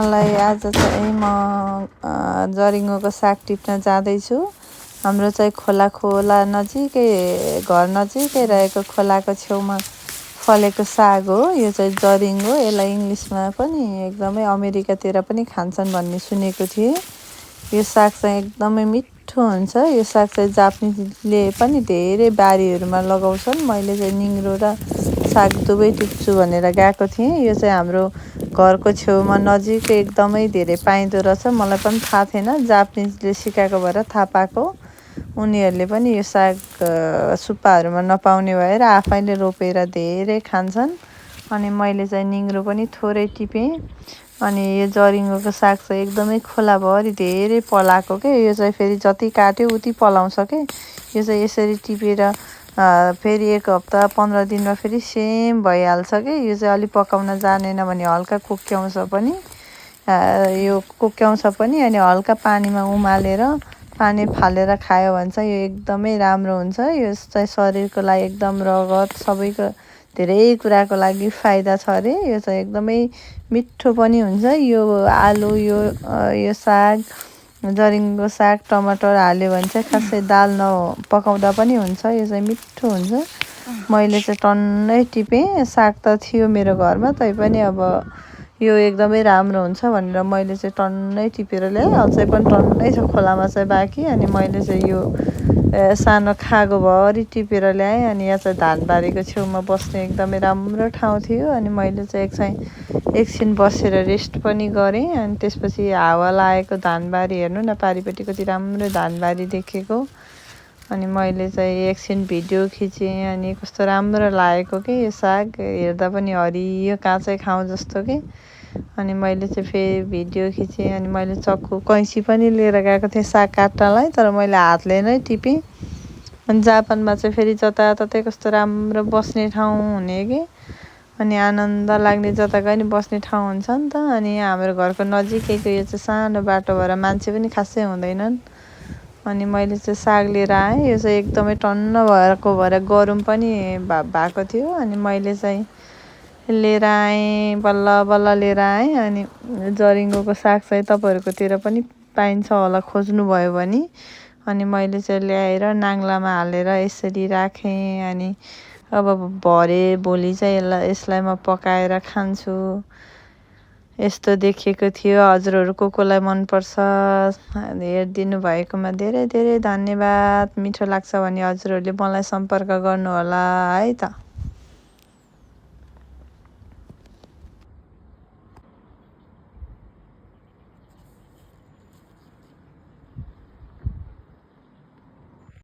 मलाई आज चाहिँ म जरिङ्गोको साग टिप्न जाँदैछु। हाम्रो चाहिँ खोला नजिकै घर नजिकै रहेको खोलाको छेउमा फलेको साग हो। यो चाहिँ जरिङ्गो, यसलाई इङ्ग्लिसमा पनि एकदमै अमेरिकातिर पनि खान्छन् भन्ने सुनेको थिएँ। यो साग चाहिँ एकदमै मिठो हुन्छ। यो साग चाहिँ जापानिजले पनि धेरै बारीहरूमा लगाउँछन्। मैले चाहिँ निङ्ग्रो र साग दुवै टिप्छु भनेर गएको थिएँ। यो चाहिँ हाम्रो घरको छेउमा नजिकै एकदमै धेरै पाइँदो रहेछ। मलाई पनि थाहा थिएन, जापानिजले सिकाएको भएर थाहा पाएको। उनीहरूले पनि यो साग सुप्पाहरूमा नपाउने भएर आफैले रोपेर धेरै खान्छन्। अनि मैले चाहिँ निङ्ग्रो पनि थोरै टिपेँ। अनि यो जरिङ्गोको साग चाहिँ एकदमै खोलाभरि धेरै पलाएको के। यो चाहिँ फेरि जति काट्यो उति पलाउँछ के। यो चाहिँ यसरी टिपेर फेरि 1 हप्ता 15 दिनमा फेरि सेम भइहाल्छ कि। यो चाहिँ अलि पकाउन जानेन भने हल्का कुक्क्याउँछ पनि। यो कुक्क्याउँछ पनि। अनि हल्का पानीमा उमालेर पानी फालेर खायो भने चाहिँ यो एकदमै राम्रो हुन्छ। यो चाहिँ शरीरको लागि एकदम रगत सबैको धेरै कुराको लागि फाइदा छ अरे। यो चाहिँ एकदमै मिठो पनि हुन्छ। यो आलु यो साग जरिङ्गो साग टमाटर हाल्यो भने चाहिँ खासै दाल नपकाउँदा पनि हुन्छ। यो चाहिँ मिठो हुन्छ। मैले चाहिँ टन्नै टिपेँ। साग त थियो मेरो घरमा, तैपनि अब यो एकदमै राम्रो हुन्छ भनेर मैले चाहिँ टन्नै टिपेर ल्याएँ। अझै पनि टन्नै छ खोलामा चाहिँ बाँकी। अनि मैले चाहिँ यो सानो खागोभरि टिपेर ल्याएँ। अनि यहाँ चाहिँ धानबारीको छेउमा बस्ने एकदमै राम्रो ठाउँ थियो। अनि मैले चाहिँ एकछिन बसेर रेस्ट पनि गरेँ। अनि त्यसपछि हावा लागेको धानबारी हेर्नु न, पारिपट्टि कति राम्रो धानबारी देखेको। अनि मैले चाहिँ एकछिन भिडियो खिचेँ। अनि कस्तो राम्रो लागेको कि यो साग हेर्दा पनि हरियो काँचै खाउँ जस्तो कि। अनि मैले चाहिँ फेरि भिडियो खिचेँ। अनि मैले चक्कु कैँची पनि लिएर गएको थिएँ साग काट्नलाई, तर मैले हातले नै टिपेँ। अनि जापानमा चाहिँ फेरि जताततै कस्तो राम्रो बस्ने ठाउँ हुने कि। अनि आनन्द लाग्ने, जता गए नि बस्ने ठाउँ हुन्छ नि त। अनि यहाँ हाम्रो घरको नजिकैको यो चाहिँ सानो बाटो भएर मान्छे पनि खासै हुँदैनन्। अनि मैले चाहिँ साग लिएर आएँ। यो चाहिँ एकदमै टन्न भएको भएर गरौँ पनि भएको थियो। अनि मैले चाहिँ लिएर आएँ, बल्ल बल्ल लिएर आएँ। अनि जरिङ्गोको साग चाहिँ तपाईँहरूकोतिर पनि पाइन्छ होला खोज्नुभयो भने। अनि मैले चाहिँ ल्याएर नाङ्लामा हालेर यसरी राखेँ। अनि अब भरे भोलि चाहिँ यसलाई म पकाएर खान्छु। यस्तो देखेको थियो। हजुरहरू कोलाई मनपर्छ हेरिदिनु भएकोमा धेरै धेरै धन्यवाद। मिठो लाग्छ भने हजुरहरूले मलाई सम्पर्क गर्नुहोला है त।